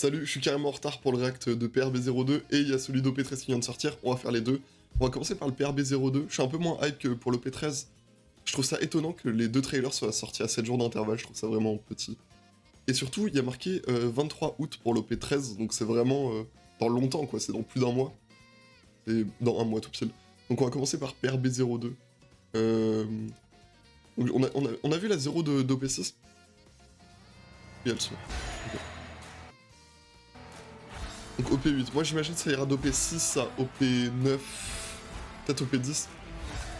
Salut, je suis carrément en retard pour le react de PRB02 et il y a celui d'OP13 qui vient de sortir, on va faire les deux. On va commencer par le PRB02, je suis un peu moins hype que pour l'OP13. Je trouve ça étonnant que les deux trailers soient sortis à 7 jours d'intervalle, je trouve ça vraiment petit. Et surtout, il y a marqué 23 août pour l'OP13, donc c'est vraiment dans longtemps quoi, c'est dans plus d'un mois. C'est dans un mois tout pile. Donc on va commencer par PRB02. Donc on a vu la 0 d'OP6. Et elle son. Okay. Donc OP8, moi j'imagine que ça ira d'OP6 à OP9, peut-être OP10.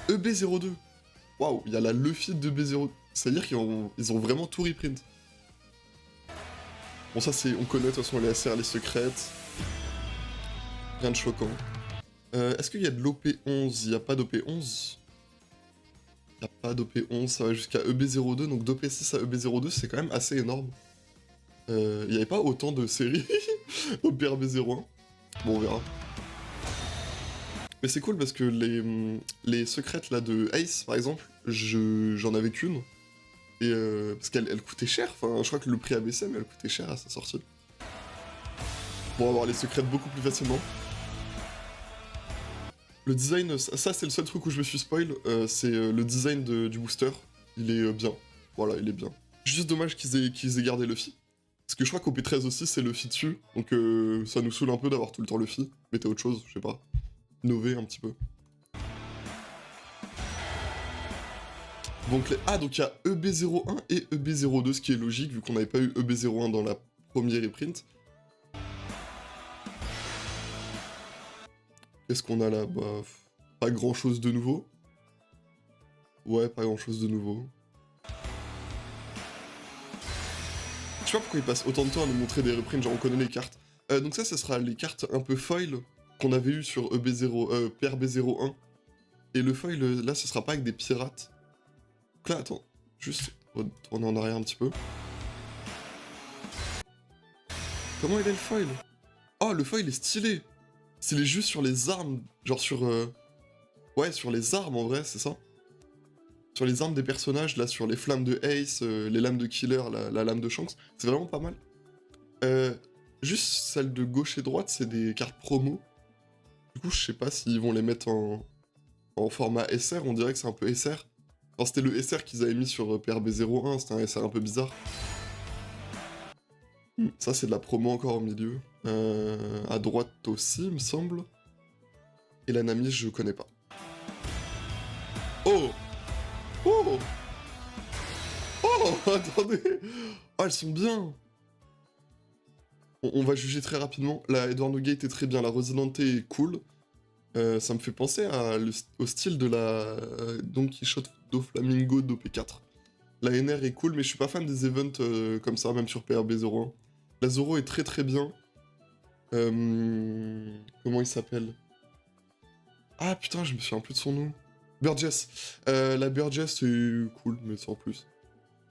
EB02, waouh, il y a la Luffy de EB02, c'est-à-dire qu'ils ont vraiment tout reprint. Bon ça c'est, on connaît de toute façon les SR, les secrètes, rien de choquant. Est-ce qu'il y a de l'OP11? Il n'y a pas d'OP11. Il n'y a pas d'OP11, ça va jusqu'à EB02, donc d'OP6 à EB02 c'est quand même assez énorme. Il n'y avait pas autant de séries au PRB01. Bon, on verra. Mais c'est cool parce que les secrètes là de Ace, par exemple, j'en avais qu'une. Et parce qu'elle coûtait cher, enfin je crois que le prix a baissé, mais elle coûtait cher à sa sortie. Bon, on va avoir les secrètes beaucoup plus facilement. Le design, ça c'est le seul truc où je me suis spoil, c'est le design du booster. Il est bien. Voilà, il est bien. Juste dommage qu'ils aient gardé Luffy. Parce que je crois qu'au P13 aussi c'est Luffy dessus, donc ça nous saoule un peu d'avoir tout le temps Luffy. Mettez autre chose, je sais pas. Innover un petit peu. Donc, donc il y a EB01 et EB02, ce qui est logique vu qu'on n'avait pas eu EB01 dans la première reprint. Qu'est-ce qu'on a là? Bah, pas grand chose de nouveau. Ouais, pas grand chose de nouveau. Je sais pas pourquoi ils passent autant de temps à nous montrer des reprints, genre on connaît les cartes. Donc ça sera les cartes un peu foil qu'on avait eu sur PRB01. Et le foil, là, ce sera pas avec des pirates. Donc là, attends, juste retourner en arrière un petit peu. Comment il est le foil? Oh, le foil est stylé. Stylé juste sur les armes, genre sur... Ouais, sur les armes en vrai, c'est ça. Sur les armes des personnages, là, sur les flammes de Ace, les lames de Killer, la lame de Shanks, c'est vraiment pas mal. Juste celle de gauche et droite, c'est des cartes promo. Du coup, je sais pas s'ils vont les mettre en format SR, on dirait que c'est un peu SR. Enfin, c'était le SR qu'ils avaient mis sur PRB01, c'était un SR un peu bizarre. Ça, c'est de la promo encore au milieu. À droite aussi, il me semble. Et la Nami, je connais pas. Oh! Oh! Oh! Attendez! Oh, elles sont bien! On va juger très rapidement. La Edward Gate est très bien, la Rosinante est cool. Ça me fait penser au style de la Don Quichotte Doflamingo d'OP4. La NR est cool, mais je suis pas fan des events comme ça, même sur PRB01. La Zoro est très très bien. Comment il s'appelle? Ah putain, je me souviens plus de son nom. Burgess. La Burgess c'est cool, mais sans plus.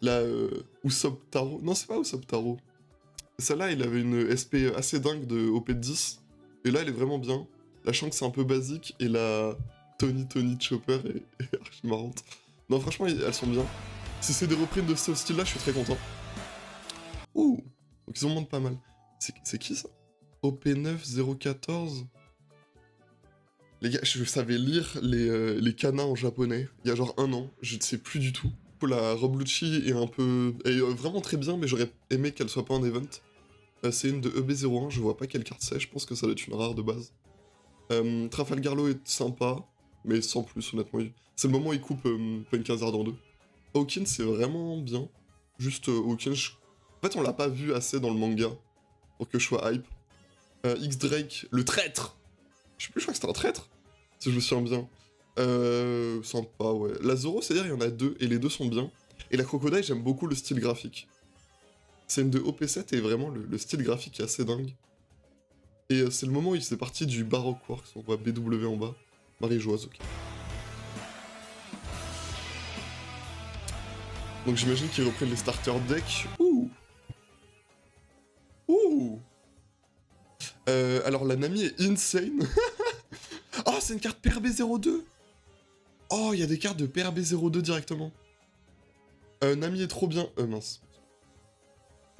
La Usopp Taro. Non, c'est pas Usopp Taro. Celle-là, il avait une SP assez dingue de OP10. Et là, elle est vraiment bien. La Shanks c'est un peu basique. Et la Tony Chopper est archi marrante. Non, franchement, elles sont bien. Si c'est des reprints de ce style-là, je suis très content. Ouh! Donc ils en montrent pas mal. C'est qui ça? OP9 014. Les gars, je savais lire les kanas en japonais il y a genre un an, je ne sais plus du tout. La robe Lucci est vraiment très bien, mais j'aurais aimé qu'elle soit pas en event. C'est une de EB01, je vois pas quelle carte c'est, je pense que ça doit être une rare de base. Trafalgar Law est sympa, mais sans plus honnêtement. C'est le moment où il coupe Punk Hazard en deux. Hawkins c'est vraiment bien. Juste Hawkins, en fait on l'a pas vu assez dans le manga pour que je sois hype. X-Drake, le traître! Je sais plus, je crois que c'était un traître, si je me souviens bien. Sympa, ouais. La Zoro, c'est-à-dire, il y en a deux, et les deux sont bien. Et la Crocodile, j'aime beaucoup le style graphique. C'est une de OP7, et vraiment, le style graphique est assez dingue. Et c'est le moment où il faisait partie du Baroque Works, on voit BW en bas. Marie-Joise, ok. Donc j'imagine qu'ils reprennent les starter decks. Ouh! Ouh! Alors la Nami est insane. Oh, c'est une carte PRB02! Oh, il y a des cartes de PRB02 directement. Nami est trop bien. Mince.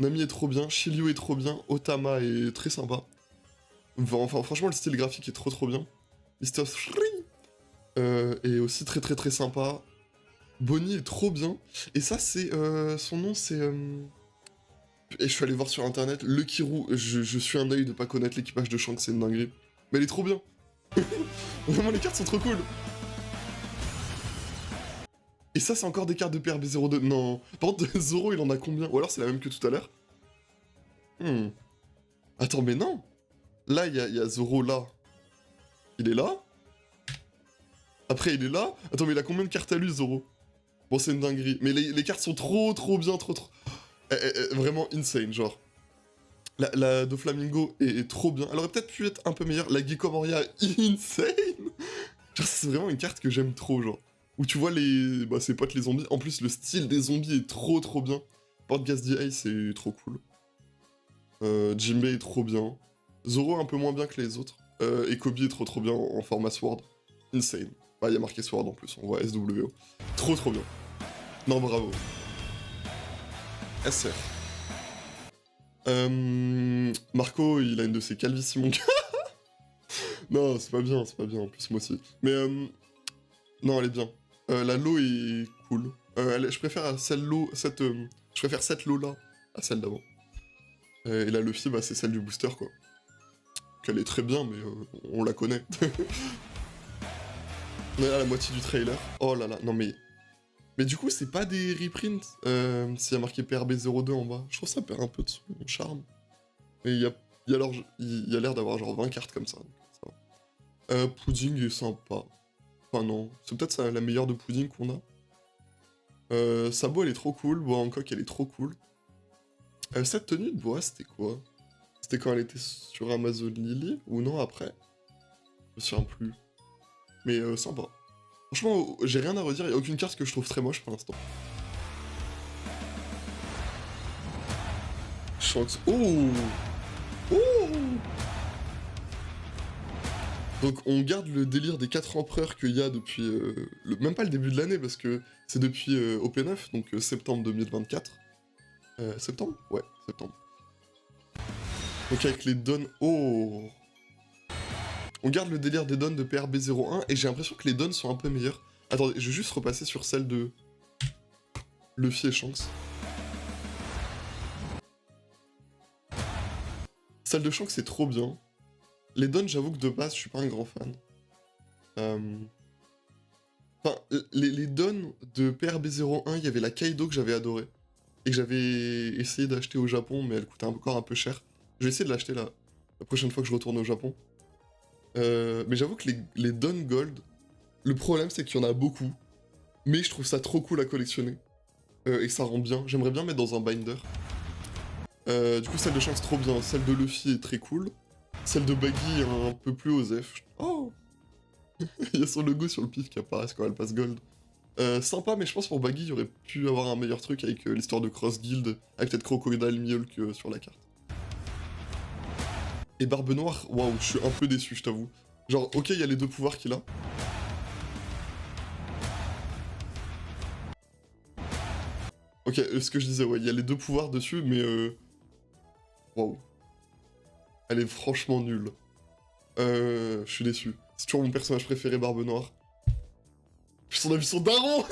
Nami est trop bien, Shiryu est trop bien, Otama est très sympa. Enfin, franchement, le style graphique est trop bien. Mister Shri est aussi très sympa. Bonnie est trop bien. Et ça, c'est... son nom, c'est... Et je suis allé voir sur internet, le Kirou, je suis un œil de pas connaître l'équipage de Shanks, c'est une dinguerie. Mais elle est trop bien. Vraiment, les cartes sont trop cool. Et ça, c'est encore des cartes de PRB02. Non. Par contre, Zoro, il en a combien? Ou alors c'est la même que tout à l'heure? Attends, mais non. Là, il y a Zoro là. Il est là. Après, il est là. Attends, mais il a combien de cartes à lui, Zoro? Bon, c'est une dinguerie. Mais les cartes sont trop bien, trop... vraiment insane, genre. La Doflamingo est trop bien. Elle aurait peut-être pu être un peu meilleure. La Gecko Moria, insane. Genre, c'est vraiment une carte que j'aime trop, genre. Où tu vois ses potes, les zombies. En plus, le style des zombies est trop bien. Porte Gas DI, c'est trop cool. Jinbei est trop bien. Zoro un peu moins bien que les autres. Et Kobe est trop bien en format Sword. Insane. Bah, il y a marqué Sword en plus, on voit SWO. Trop bien. Non, bravo. SR. Marco, il a une de ses calvities, mon gars. Non, c'est pas bien, en plus moi aussi. Mais non, elle est bien. La Lo est cool. Je préfère je préfère cette Lo là à celle d'avant. Et la Luffy, bah c'est celle du booster quoi. Qu'elle est très bien, mais on la connaît. On est à la moitié du trailer. Oh là là, non mais... Mais du coup, c'est pas des reprints s'il y a marqué PRB02 en bas. Je trouve ça perd un peu de son charme. Mais il y a l'air d'avoir genre 20 cartes comme ça. Pudding est sympa. Enfin non, c'est peut-être la meilleure de Pudding qu'on a. Sabo, elle est trop cool. Boa Hancock, elle est trop cool. Cette tenue de Boa, c'était quoi? C'était quand elle était sur Amazon Lily? Ou non, après? Je me souviens plus. Mais sympa. Franchement, j'ai rien à redire, y a aucune carte que je trouve très moche pour l'instant. Shanks. Oh! Oh! Donc on garde le délire des 4 empereurs qu'il y a depuis... même pas le début de l'année, parce que c'est depuis OP9, donc septembre 2024. Septembre? Ouais, septembre. Donc avec les dons... Oh! On garde le délire des dons de PRB01, et j'ai l'impression que les dons sont un peu meilleurs. Attendez, je vais juste repasser sur celle de... Luffy et Shanks. Celle de Shanks, c'est trop bien. Les dons, j'avoue que de base, je suis pas un grand fan. Enfin, les dons de PRB01, il y avait la Kaido que j'avais adorée. Et que j'avais essayé d'acheter au Japon, mais elle coûtait encore un peu cher. Je vais essayer de l'acheter la prochaine fois que je retourne au Japon. Mais j'avoue que les dons gold, le problème c'est qu'il y en a beaucoup. Mais je trouve ça trop cool à collectionner. Et que ça rend bien. J'aimerais bien mettre dans un binder. Du coup, celle de Shanks, trop bien. Celle de Luffy est très cool. Celle de Baggy est un peu plus osef. Oh! Il y a son logo sur le pif qui apparaît quand elle passe gold. Sympa, mais je pense pour Baggy, il y aurait pu avoir un meilleur truc avec l'histoire de Cross Guild, avec peut-être Crocodile Milk sur la carte. Et Barbe Noire, waouh, je suis un peu déçu, je t'avoue. Genre, ok, il y a les deux pouvoirs qu'il a. Ok, ce que je disais, ouais, il y a les deux pouvoirs dessus, mais waouh. Elle est franchement nulle. Je suis déçu. C'est toujours mon personnage préféré, Barbe Noire. Puis on a vu son daron.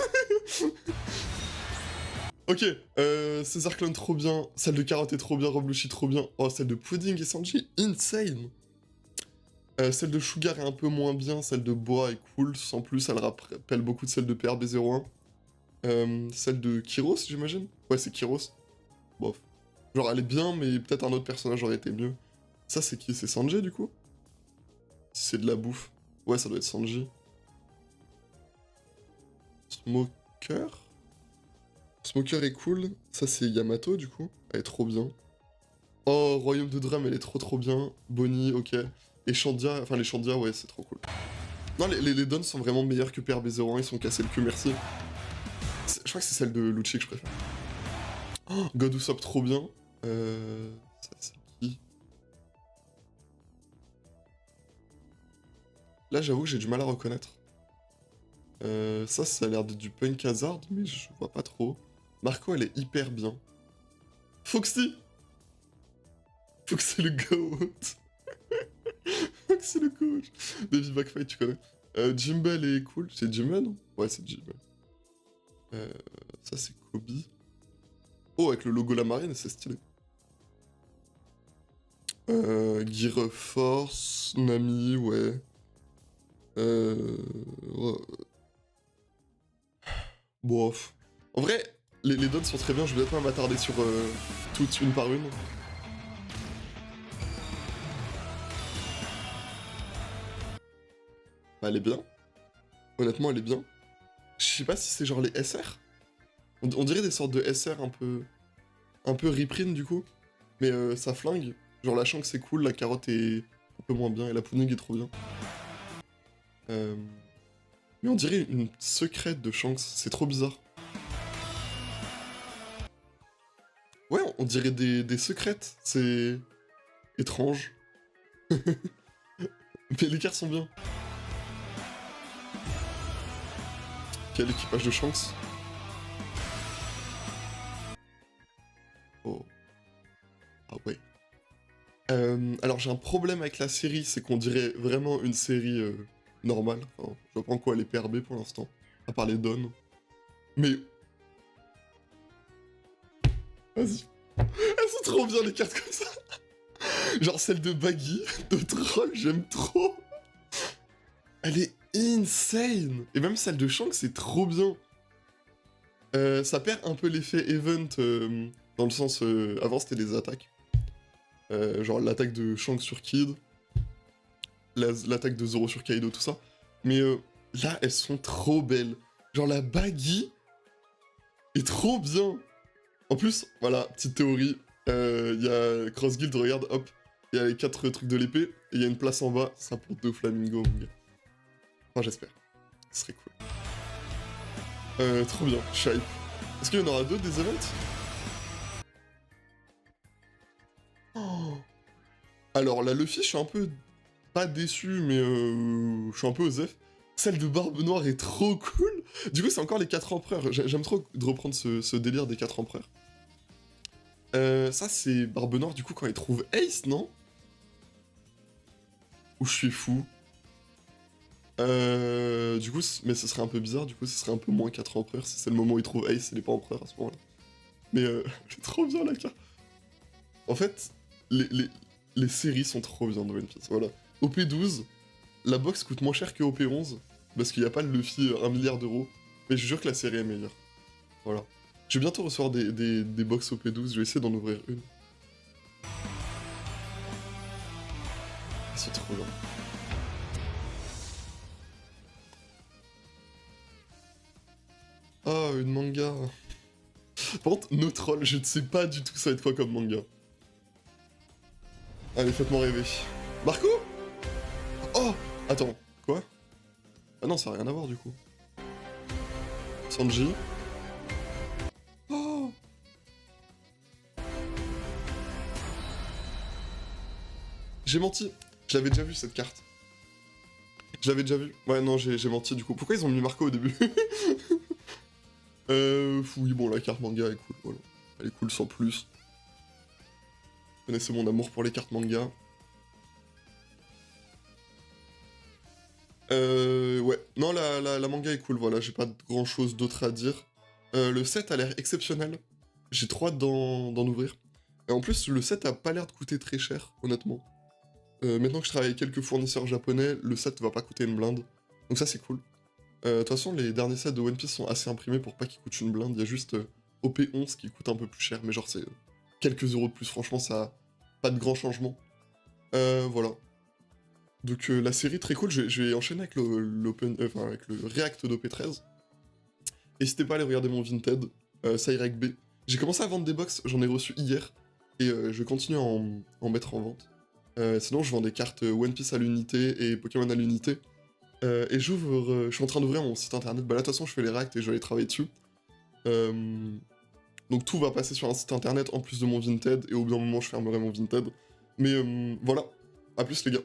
Ok, César Clone trop bien, celle de Carotte est trop bien, Roblushi trop bien, oh celle de Pudding et Sanji, insane. Celle de Sugar est un peu moins bien, celle de Boa est cool, sans plus, elle rappelle beaucoup de celle de PRB01. Celle de Kyros, j'imagine? Ouais, c'est Kyros. Bof. Genre, elle est bien, mais peut-être un autre personnage aurait été mieux. Ça, c'est qui? C'est Sanji, du coup? C'est de la bouffe. Ouais, ça doit être Sanji. Smoker? Smoker est cool. Ça, c'est Yamato, du coup. Elle est trop bien. Oh, Royaume de Drum, elle est trop bien. Bonnie, ok. Et Shandia, enfin les Shandia, ouais, c'est trop cool. Non, les dons sont vraiment meilleurs que PRB01, ils sont cassés le cul, merci. Je crois que c'est celle de Lucci que je préfère. Oh, God Usopp, trop bien. Ça, c'est qui? Là, j'avoue que j'ai du mal à reconnaître. Ça a l'air d'être du Punk Hazard, mais je vois pas trop. Marco, elle est hyper bien. Foxy! Faut que c'est le GOAT. Faut que c'est le coach. David McFly, tu connais. Jimbel est cool. C'est Jimbel, non? Ouais, c'est Jimbel. Ça, c'est Kobe. Oh, avec le logo la marine, c'est stylé. Gear Force, Nami, ouais. Ouais. Bof. En vrai, les dons sont très bien, je vais peut-être pas m'attarder sur toutes une par une. Bah, elle est bien. Honnêtement, elle est bien. Je sais pas si c'est genre les SR. On dirait des sortes de SR un peu reprint du coup. Mais ça flingue. Genre la Shanks c'est cool, la carotte est un peu moins bien et la pudding est trop bien. Mais on dirait une secrète de Shanks, c'est trop bizarre. Ouais, on dirait des secrètes, c'est étrange. Mais les cartes sont bien. Quel équipage de Shanks. Oh. Ah ouais. Alors j'ai un problème avec la série, c'est qu'on dirait vraiment une série normale. Enfin, je vois pas en quoi elle est PRB pour l'instant, à part les donnes. Mais... Vas-y. Elles sont trop bien les cartes comme ça. Genre celle de Baggy, de Troll, j'aime trop. Elle est insane. Et même celle de Shanks, c'est trop bien. Ça perd un peu l'effet event, dans le sens... avant c'était des attaques. Genre l'attaque de Shanks sur Kid, l'attaque de Zoro sur Kaido, tout ça. Mais là, elles sont trop belles. Genre la Baggy est trop bien. En plus, voilà, petite théorie, il y a Cross Guild, regarde, hop, il y a les 4 trucs de l'épée, et il y a une place en bas, ça pour 2 flamingos, mon gars. Enfin, j'espère. Ce serait cool. Trop bien, je suis hype. Est-ce qu'il y en aura d'autres des events? Oh. Alors, la Luffy, je suis un peu... pas déçu, mais je suis un peu osef. Celle de Barbe Noire est trop cool. Du coup, c'est encore les 4 empereurs. J'aime trop de reprendre ce délire des 4 empereurs. Ça, c'est Barbe Noire, du coup, quand il trouve Ace, non? Ou je suis fou? Du coup, mais ce serait un peu bizarre, du coup, ce serait un peu moins 4 empereurs si c'est le moment où il trouve Ace et il est pas empereur à ce moment-là. Mais c'est trop bien la carte. En fait, les séries sont trop bien dans One Piece, voilà. OP12, la box coûte moins cher que OP11, parce qu'il n'y a pas le Luffy 1 milliard d'euros, mais je jure que la série est meilleure. Voilà. Je vais bientôt recevoir des box OP12, je vais essayer d'en ouvrir une. C'est trop bien. Ah, une manga. Par contre, No Troll, je ne sais pas du tout ça va être quoi comme manga. Allez, faites-moi rêver. Marco? Oh! Attends, quoi? Ah non, ça n'a rien à voir du coup. Sanji. Oh! J'ai menti. Je l'avais déjà vu cette carte. Je l'avais déjà vu. Ouais, non, j'ai menti du coup. Pourquoi ils ont mis Marco au début? Oui, bon, la carte manga est cool, voilà. Elle est cool sans plus. Vous connaissez mon amour pour les cartes manga. Ouais. Non, la manga est cool, voilà, j'ai pas grand chose d'autre à dire. Le set a l'air exceptionnel. J'ai trop hâte d'en ouvrir. Et en plus, le set a pas l'air de coûter très cher, honnêtement. Maintenant que je travaille avec quelques fournisseurs japonais, le set va pas coûter une blinde. Donc ça, c'est cool. De toute façon, les derniers sets de One Piece sont assez imprimés pour pas qu'ils coûtent une blinde. Il y a juste OP11 qui coûte un peu plus cher, mais genre c'est quelques euros de plus. Franchement, ça a pas de grand changement. Voilà. Donc la série très cool. Je vais enchaîner avec avec le React d'OP13. N'hésitez pas à aller regarder mon Vinted, Cyrek B. J'ai commencé à vendre des box, j'en ai reçu hier, et je continue à en mettre en vente. Sinon, je vends des cartes One Piece à l'unité et Pokémon à l'unité. Et j'ouvre, je suis en train d'ouvrir mon site internet. Bah là, de toute façon, je fais les reacts et je vais aller travailler dessus. Donc tout va passer sur un site internet en plus de mon Vinted, et au bout d'un moment, je fermerai mon Vinted. Mais voilà, à plus les gars.